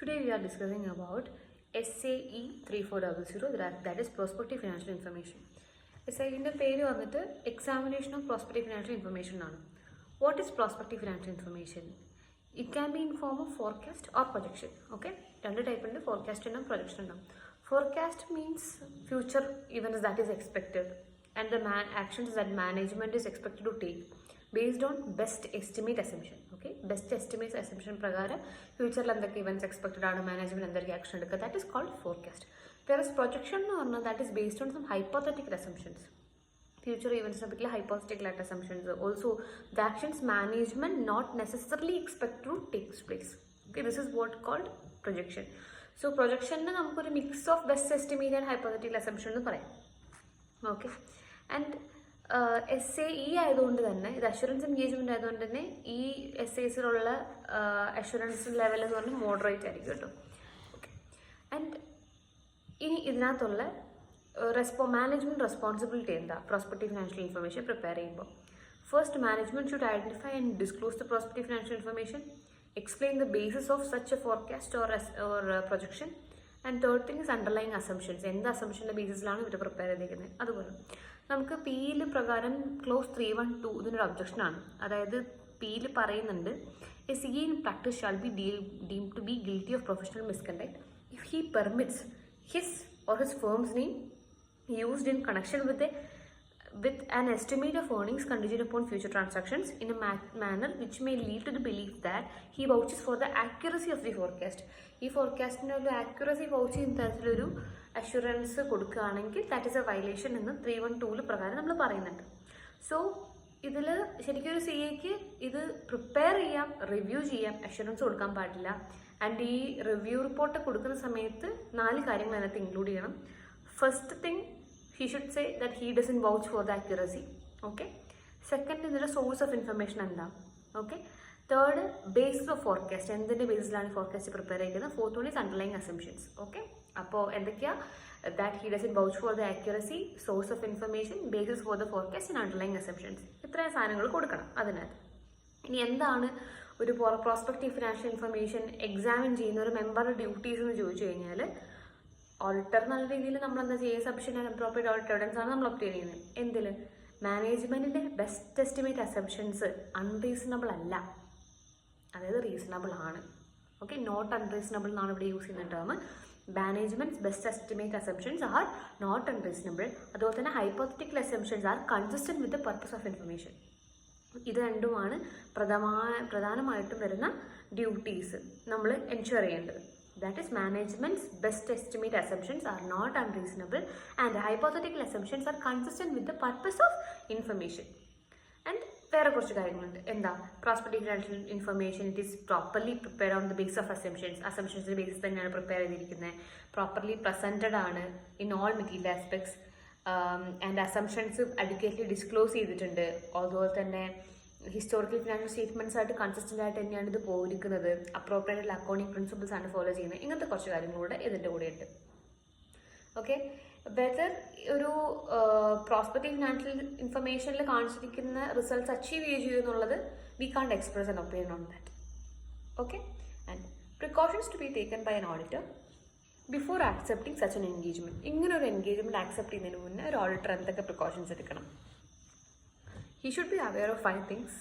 Today we are discussing about SAE 3400, that is Prospective Financial Information. SAE in the പേര് വന്നിട്ട് Examination of Prospective Financial Information ആണ്. What is Prospective Financial Information? It can be in form of forecast or projection. Okay, രണ്ട് type ഉണ്ട്, forecast and projection ഉണ്ടാവും. Forecast means future events that is expected and the actions that management is expected to take based on best estimate assumption. Okay, best estimate assumption പ്രകാരം ഫ്യൂച്ചറിൽ എന്തൊക്കെ events expected ആണ്, management എന്തൊക്കെ action എടുക്കുക, that is called forecast. വേറെ projection എന്ന് പറഞ്ഞാൽ that is based on some hypothetical assumptions. Future ഇവൻറ്റ്സിനെ പറ്റിയുള്ള ഹൈപ്പോത്തറ്റിക്കൽ ആയിട്ട് assumptions. Also the actions management not necessarily expect to takes place. Okay, this is what called projection. So പ്രൊജക്ഷന് നമുക്കൊരു mix of best estimate and hypothetical assumption എന്ന് പറയാം. Okay, and SAE ആയതുകൊണ്ട് തന്നെ ഇത് അഷുറൻസ് എൻഗേജ്മെന്റ് ആയതുകൊണ്ട് തന്നെ ഈ SAEസിലുള്ള അഷുറൻസ് ലെവൽ എന്ന് പറഞ്ഞാൽ മോഡറേറ്റ് ആയിരിക്കും കേട്ടോ. ഓക്കെ, ആൻഡ് ഇനി ഇതിനകത്തുള്ള മാനേജ്മെന്റ് റെസ്പോൺസിബിലിറ്റി എന്താ പ്രോസ്പെക്റ്റീവ് ഫിനാൻഷ്യൽ ഇൻഫർമേഷൻ പ്രിപ്പയർ ചെയ്യുമ്പോൾ? First, management should identify and disclose the prospective financial information, explain the basis of such a forecast or projection, and third thing is underlying assumptions. എന്ത് അസംഷൻ്റെ ബേസിസിലാണ് ഇവർ prepare ചെയ്തിരിക്കുന്നത്. അതുപോലെ നമുക്ക് പിയിൽ പ്രകാരം close 312 ഇതിനൊരു ഒബ്ജക്ഷനാണ്. അതായത് പിയിൽ പറയുന്നുണ്ട് SAE in practice shall be deemed to be guilty of professional misconduct if he permits his or his firm's name used in connection with an estimate of earnings contingent upon future transactions in a manner which may lead to the belief that he vouches for the accuracy of the forecast. ഈ ഫോർകാസ്റ്റിൻ്റെ ഒരു accuracy vouch ചെയ്യുന്ന തരത്തിലൊരു assurance കൊടുക്കുകയാണെങ്കിൽ that is A violation എന്ന് 312 പ്രകാരം നമ്മൾ പറയുന്നുണ്ട്. So ഇതിൽ ശരിക്കും ഒരു CAക്ക് ഇത് പ്രിപ്പയർ ചെയ്യാം, റിവ്യൂ ചെയ്യാം, അഷുറൻസ് കൊടുക്കാൻ പാടില്ല. ആൻഡ് ഈ റിവ്യൂ റിപ്പോർട്ട് കൊടുക്കുന്ന സമയത്ത് 4 കാര്യങ്ങൾ അതിനകത്ത് ഇൻക്ലൂഡ് ചെയ്യണം. First thing, he should say that he doesn't vouch for the accuracy. Okay, second, ഇതിന്റെ സോഴ്സ് ഓഫ് ഇൻഫർമേഷൻ എന്താ. Okay, third, basis of forecast, എന്തിന്റെ ബേസിലാണ് ഫോർകാസ്റ്റ് പ്രിപ്പയർ ചെയ്യുന്നത്. Fourth one is underlying assumptions. Okay, അപ്പോൾ എന്തൊക്കെയാ? That he doesn't vouch for the accuracy, source of information, basis for the forecast and underlying assumptions. ഇത്രയും സാധനങ്ങൾ കൊടുക്കണം അതിനകത്ത്. ഇനി എന്താണ് ഒരു പ്രോസ്പെക്റ്റീവ് ഫിനാൻഷ്യൽ ഇൻഫർമേഷൻ എക്സാമിൻ ചെയ്യുന്ന ഒരു മെമ്പറുടെ ഡ്യൂട്ടീസ് എന്ന് ചോദിച്ചു കഴിഞ്ഞാൽ, ഓഡിറ്റർ നല്ല രീതിയിൽ നമ്മൾ എന്താ ചെയ്യുക, sufficient and appropriate audit evidence ആണ് നമ്മൾ ഒബ്റ്റെയിൻ ചെയ്യുന്നത്. എന്തിൽ? മാനേജ്മെൻറ്റിൻ്റെ ബെസ്റ്റ് എസ്റ്റിമേറ്റ് അസംഷൻസ് അൺറീസണബിൾ അല്ല, അതായത് റീസണബിൾ ആണ്. ഓക്കെ, നോട്ട് അൺറീസണബിൾ എന്നാണ് ഇവിടെ യൂസ് ചെയ്യുന്ന term. Managements best estimate assumptions are not unreasonable. അതുപോലെ തന്നെ hypothetical assumptions are consistent with the purpose of information. ഇത് രണ്ടുമാണ് പ്രധാനമായിട്ടും വരുന്ന ഡ്യൂട്ടീസ് നമ്മൾ എൻഷുർ ചെയ്യേണ്ടത്. That is, management's best estimate assumptions are not unreasonable and hypothetical assumptions are consistent with the purpose of information. And വേറെ കുറച്ച് കാര്യങ്ങളുണ്ട്. എന്താ? Prospective financial information it is properly prepare on the base of അസംഷൻസിൻ്റെ basis തന്നെയാണ് prepare ചെയ്തിരിക്കുന്നത്. Properly presented ആണ് in all material aspects and assumptions adequately disclose ചെയ്തിട്ടുണ്ട്. അതുപോലെ തന്നെ ഹിസ്റ്റോറിക്കൽ ഫിനാൻഷ്യൽ സ്റ്റേറ്റ്മെൻറ്റ്സ് ആയിട്ട് കൺസിസ്റ്റൻ്റ് ആയിട്ട് തന്നെയാണ് ഇത് പോയിരിക്കുന്നത്. അപ്രോപ്രിയേറ്റ് അക്കൗണ്ടിങ് പ്രിൻസിപ്പിൾസ് ആണ് ഫോളോ ചെയ്യുന്നത്. ഇങ്ങനത്തെ കുറച്ച് കാര്യങ്ങളൂടെ ഇതിൻ്റെ കൂടെ ഉണ്ട്. ഓക്കെ, വെദർ ഒരു പ്രോസ്പെക്റ്റീവ് ഫിനാൻഷ്യൽ ഇൻഫർമേഷനിൽ കാണിച്ചിരിക്കുന്ന റിസൾട്ട്സ് അച്ചീവ് ചെയ്യൂ എന്നുള്ളത് we can't express an opinion on that. Okay, and precautions to be taken by an auditor before accepting such an engagement. ഇങ്ങനെ ഒരു എൻഗേജ്മെൻറ്റ് ആക്സെപ്റ്റ് ചെയ്യുന്നതിന് മുന്നേ ഒരു ഓഡിറ്റർ എന്തൊക്കെ പ്രിക്കോഷൻസ് എടുക്കണം? He should be aware of 5 things.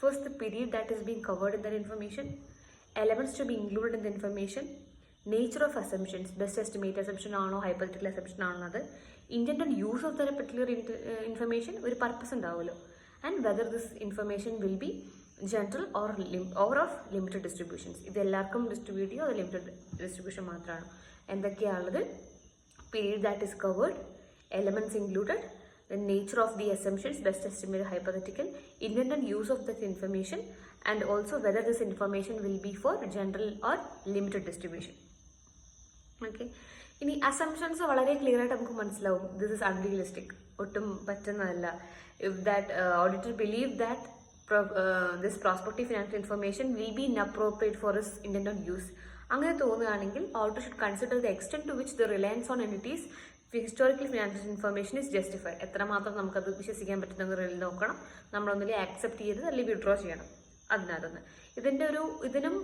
First, the period that is being covered in that information, elements to be included in the information, nature of assumptions, best estimate assumption ആണോ hypothetical assumption ആണോ അത്, intended use of that particular information, ഒരു purpose ഉണ്ടാവുമല്ലോ, and whether this information will be general or of limited distributions. ഇത് എല്ലാവർക്കും distribute ചെയ്യോ അത് limited distribution മാത്രമാണ്. എന്തൊക്കെയാണുള്ളത്? period that is covered, elements included, the nature of the assumptions, best estimate, hypothetical, intended use of that information, and also whether this information will be for general or limited distribution. Okay, ഇനി assumptions വളരെ clear ആയിട്ട് നമുക്ക് മനസ്സിലാവും. This is unrealistic, ഒട്ടും പറ്റുന്നതല്ല. If that auditor believe that this prospective financial information will be inappropriate for his intended use, അങ്ങനെ തോന്നുകയാണെങ്കിൽ auditor should consider the extent to which the reliance on entity's historical financial information is justified. എത്രമാത്രം നമുക്കത് വിശ്വസിക്കാൻ പറ്റുന്ന നോക്കണം. നമ്മളൊന്നിലെ accept ചെയ്ത് അല്ലെങ്കിൽ withdraw ചെയ്യണം. അതിനകത്തുനിന്ന് ഇതിനും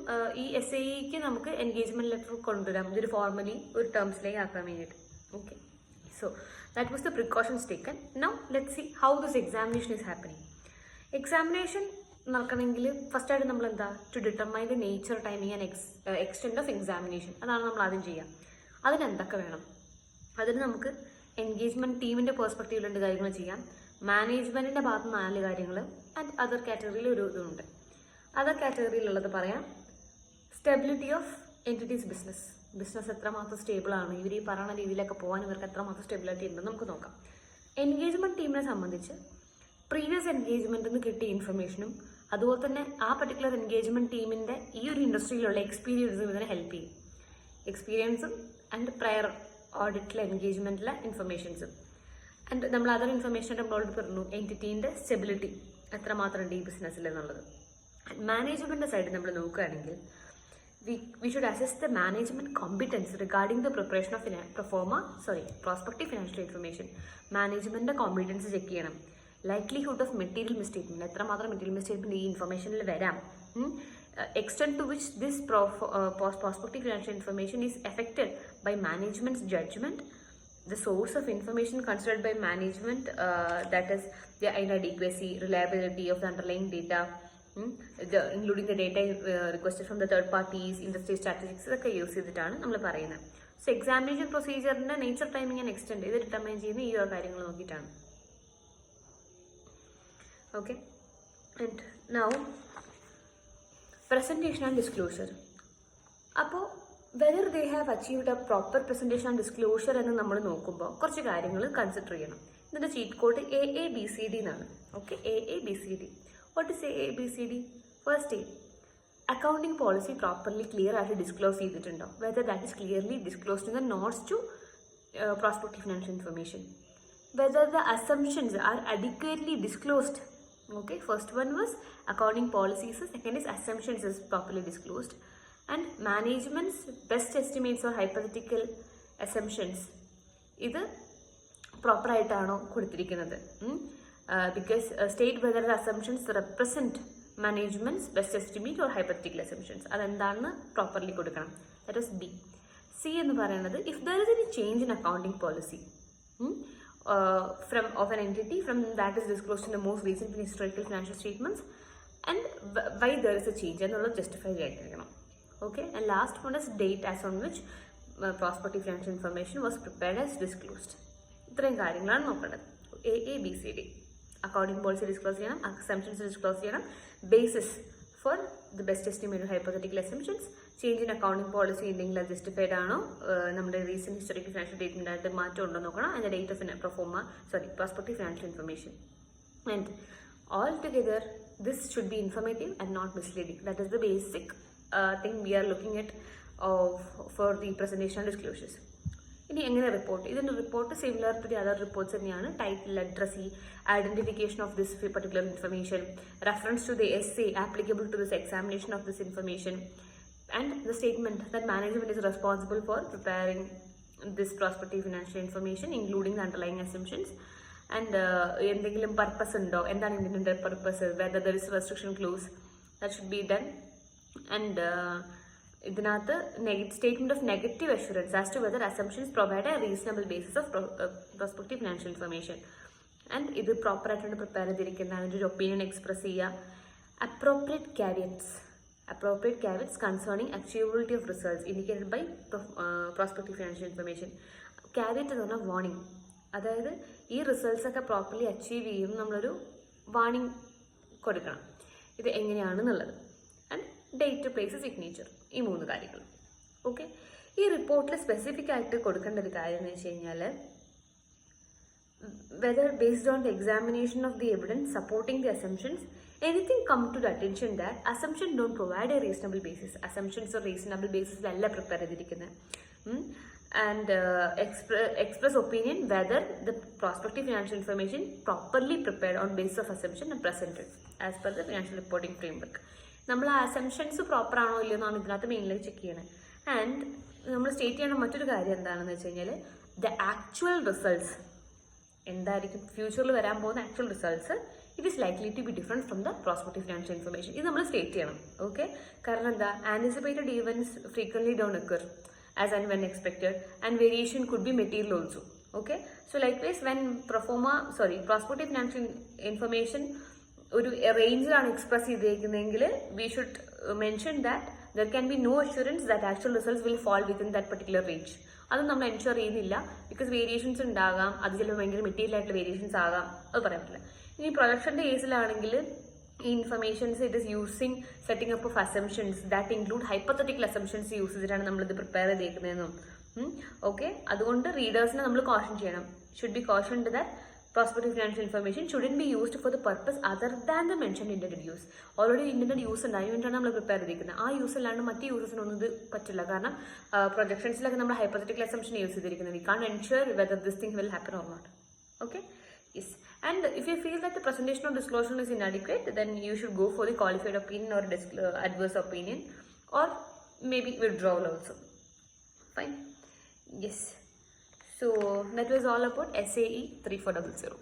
ഈ SAEക്ക് നമുക്ക് എൻഗേജ്മെന്റ് ലെറ്റർ കൊണ്ടുവരാം, ഇതൊരു ഫോർമലി ഒരു ടേംസിലേക്ക് ആക്കാൻ വേണ്ടിയിട്ട്. Okay, so that was the precautions taken. Now let's see how this examination is happening. Examination നടക്കണമെങ്കിൽ ഫസ്റ്റായിട്ട് നമ്മൾ എന്താ to determine the nature, timing and extent of examination. അതാണ് നമ്മൾ ആദ്യം ചെയ്യുക. അതിനെന്തൊക്കെ വേണം? അതിന് നമുക്ക് എൻഗേജ്മെന്റ് ടീമിന്റെ പെർസ്പെക്റ്റീവിൽ 2 കാര്യങ്ങൾ ചെയ്യാം, മാനേജ്മെന്റിന്റെ ഭാഗത്ത് 4 കാര്യങ്ങൾ, ആൻഡ് അതർ കാറ്റഗറിയിൽ ഒരു ഇതുണ്ട്. അതർ കാറ്റഗറിയിലുള്ളത് പറയാം. സ്റ്റെബിലിറ്റി ഓഫ് എൻറ്റിറ്റീസ് ബിസിനസ് എത്രമാത്രം സ്റ്റേബിൾ ആണ്, ഇവർ ഈ പറയുന്ന രീതിയിലൊക്കെ പോകാൻ ഇവർക്ക് എത്രമാത്രം സ്റ്റെബിലിറ്റി ഉണ്ടെന്ന് നമുക്ക് നോക്കാം. എൻഗേജ്മെന്റ് ടീമിനെ സംബന്ധിച്ച് പ്രീവിയസ് എൻഗേജ്മെന്റിൽ നിന്ന് കിട്ടിയ ഇൻഫർമേഷനും അതുപോലെ തന്നെ ആ പർട്ടിക്കുലർ എൻഗേജ്മെന്റ് ടീമിന്റെ ഈ ഒരു ഇൻഡസ്ട്രിയിലുള്ള എക്സ്പീരിയൻസും ഇതിനെ ഹെൽപ്പ് ചെയ്യും. എക്സ്പീരിയൻസും ആൻഡ് പ്രയർ ഓഡിറ്റിലെ എൻഗേജ്മെന്റിലെ ഇൻഫർമേഷൻസും. ആൻഡ് നമ്മൾ അതർ ഇൻഫർമേഷൻ നമ്മളോട് പറഞ്ഞു എൻറ്റിറ്റീൻ്റെ സ്റ്റെബിലിറ്റി എത്രമാത്രം ഉണ്ട് ഈ ബിസിനസ്സിൽ എന്നുള്ളത്. മാനേജ്മെന്റ് സൈഡ് നമ്മൾ നോക്കുകയാണെങ്കിൽ we should assess the management competence regarding the preparation of prospective financial information. മാനേജ്മെന്റിന്റെ കോമ്പിറ്റൻസ് ചെക്ക് ചെയ്യണം. ലൈക്ലിഹുഡ് ഓഫ് മെറ്റീരിയൽ മിസ്റ്റേറ്റ്മെന്റ്, എത്രമാത്രം മെറ്റീരിയൽ മിസ്റ്റേറ്റ്മെന്റ് ഈ ഇൻഫർമേഷനിൽ വരാം. Extent to which this prospective financial information is affected by management's judgment, the source of information considered by management, that is the inadequacy, reliability of the underlying data, including the data requested from the third parties, industry statistics, ഇതൊക്കെ use ചെയ്തിട്ടാണ് നമ്മൾ പറയുന്നത്. So examination പ്രൊസീജിയറിന്റെ nature, timing and extend ഇത് determine ചെയ്യുന്ന ഈ ഒരു കാര്യങ്ങൾ നോക്കിയിട്ടാണ്. Okay, and now presentation and disclosure. അപ്പോൾ whether they have achieved a proper presentation and disclosure എന്ന് നമ്മൾ നോക്കുമ്പോൾ കുറച്ച് കാര്യങ്ങൾ കൺസിഡർ ചെയ്യണം. ഇതിൻ്റെ ചീറ്റ് കോഡ് AABCD എന്നാണ്. Okay, AABCD. What is AABCD? First, accounting policy properly clear ആയിട്ട് ഡിസ്ക്ലോസ് ചെയ്തിട്ടുണ്ടോ, whether that is clearly disclosed in the notes to prospective financial information, whether the assumptions are adequately disclosed. Okay, first one was accounting policies, second is assumptions is properly disclosed, and management's best estimates or hypothetical assumptions ഇത് proper ആയിട്ടാണോ കൊടുത്തിരിക്കുന്നത്. Because state whether the assumptions represent managements best estimate or hypothetical assumptions, അതെന്താണെന്ന് properly കൊടുക്കണം. That is B. C എന്ന് പറയുന്നത് if there is any change in accounting policy of an entity from that is disclosed in the most recent historical financial statements, and why there is a change എന്നുള്ളത് justify ചെയ്തിരിക്കണം. Okay, and last one is date as on which prospective financial information was prepared as disclosed. ഇത്രയും കാര്യങ്ങളാണ് നോക്കേണ്ടത്. AABCD. Accounting policy disclose ചെയ്യണം, assumptions disclose ചെയ്യണം, basis for the best estimated hypothetical assumptions, change in accounting policy ഉണ്ടെങ്കിൽ അത് justified ആണോ, നമ്മുടെ recent historical financial statement ആയിട്ട് മാറ്റം ഉണ്ടോ നോക്കണം, അതിന്റെ date of prospective financial information. And all together this should be informative and not misleading. That is the basic thing we are looking at for the presentation and disclosures. ഇനി എങ്ങനെ report? ഇതിൻ്റെ report similar to the other reports തന്നെയാണ്. Title, address, identification of this particular information, reference to the essay applicable to this examination of this information, and the statement that management is responsible for preparing this prospective financial information including the underlying assumptions, and എന്തെങ്കിലും purpose ഉണ്ടോ, എന്താണ് ഇതിൻ്റെ purpose, whether there is a restriction clause, that should be done. And ഇതിനകത്ത് statement of negative assurance as to whether assumptions provide a reasonable basis of prospective financial information. And ഇത് proper ആയിട്ടാണ് prepare ചെയ്തിരിക്കുന്നത്, അതിൻ്റെ ഒരു opinion express ചെയ്യുക. Appropriate caveats concerning achievability of results indicated by prospective financial information. Caveat എന്ന് പറഞ്ഞാൽ warning, അതായത് ഈ റിസൾട്ട്സ് ഒക്കെ പ്രോപ്പർലി അച്ചീവ് ചെയ്യും നമ്മളൊരു വാർണിംഗ് കൊടുക്കണം, ഇത് എങ്ങനെയാണെന്നുള്ളത്. ആൻഡ് ഡേറ്റ്, പ്ലേസ്, സിഗ്നേച്ചർ, ഈ 3 കാര്യങ്ങൾ. ഓക്കെ, ഈ റിപ്പോർട്ടിൽ സ്പെസിഫിക് ആയിട്ട് കൊടുക്കേണ്ട ഒരു കാര്യം എന്ന് വെച്ച് കഴിഞ്ഞാൽ whether based on the examination of the evidence supporting the assumptions, anything come to the attention that assumption don't provide a reasonable basis. Assumptions or reasonable basis അല്ല പ്രിപ്പയർ ചെയ്തിരിക്കുന്നത്. And express opinion whether the prospective financial information properly prepared on basis of assumption and presented as per the financial reporting framework. നമ്മൾ ആ assumptions proper ആണോ ഇല്ലയോ എന്നാണ് ഇതിനകത്ത് mainly check ചെയ്യണത്. And നമ്മൾ സ്റ്റേറ്റ് ചെയ്യണ മറ്റൊരു കാര്യം എന്താണെന്ന് വെച്ച് കഴിഞ്ഞാൽ ദ ആക്ച്വൽ റിസൾട്ട്സ് എന്തായിരിക്കും, ഫ്യൂച്ചറിൽ വരാൻ പോകുന്ന actual results it is likely to be different from the prospective financial information. ഇത് നമ്മൾ സ്റ്റേറ്റ് ചെയ്യണം. ഓക്കെ, കാരണം എന്താ, anticipated events frequently don't occur as and when expected, and variation could be material also. Okay, so likewise when prospective financial information ഒരു റേഞ്ചിലാണ് express ചെയ്തേക്കുന്നതെങ്കിൽ we should mention that there can be no assurance that actual results will fall within that particular range. അത് നമ്മൾ ensure ചെയ്യുന്നില്ല, because variations ഉണ്ടാകാം, അത് ചിലപ്പോൾ ഭയങ്കര മെറ്റീരിയൽ ആയിട്ടുള്ള വേരിയേഷൻസ് ആകാം, അത് പറയാൻ പറ്റില്ല. ഇനി പ്രൊജക്ഷൻ്റെ കേസിലാണെങ്കിൽ ഈ informations it is using setting up of assumptions that include hypothetical assumptions use ചെയ്തിട്ടാണ് നമ്മളിത് പ്രിപ്പയർ ചെയ്തേക്കുന്നതെന്നും. ഓക്കെ, അതുകൊണ്ട് റീഡേഴ്സിനെ നമ്മൾ കോഷൻ ചെയ്യണം. Should be cautioned that prospective financial information shouldn't be used for the purpose other than the mentioned intended use. Already intend use ഉണ്ടായി വേണ്ടിയാണ് നമ്മൾ prepare ചെയ്തിരിക്കുന്നത്. ആ യൂസ് അല്ലാണ്ട് മറ്റ് യൂസസിനൊന്നും ഇത് പറ്റില്ല. കാരണം പ്രൊജക്ഷൻസിലൊക്കെ നമ്മൾ ഹൈപ്പോത്തറ്റിക്കൽ അസംഷൻ യൂസ് ചെയ്തിരിക്കുന്നത്. We can ensure whether this thing will happen or not. Okay, yes. And if you feel that the presentation or disclosure is inadequate, then you should go for the qualified opinion or adverse opinion, or maybe withdrawal also. Fine. Yes. So that was all about SAE 3400.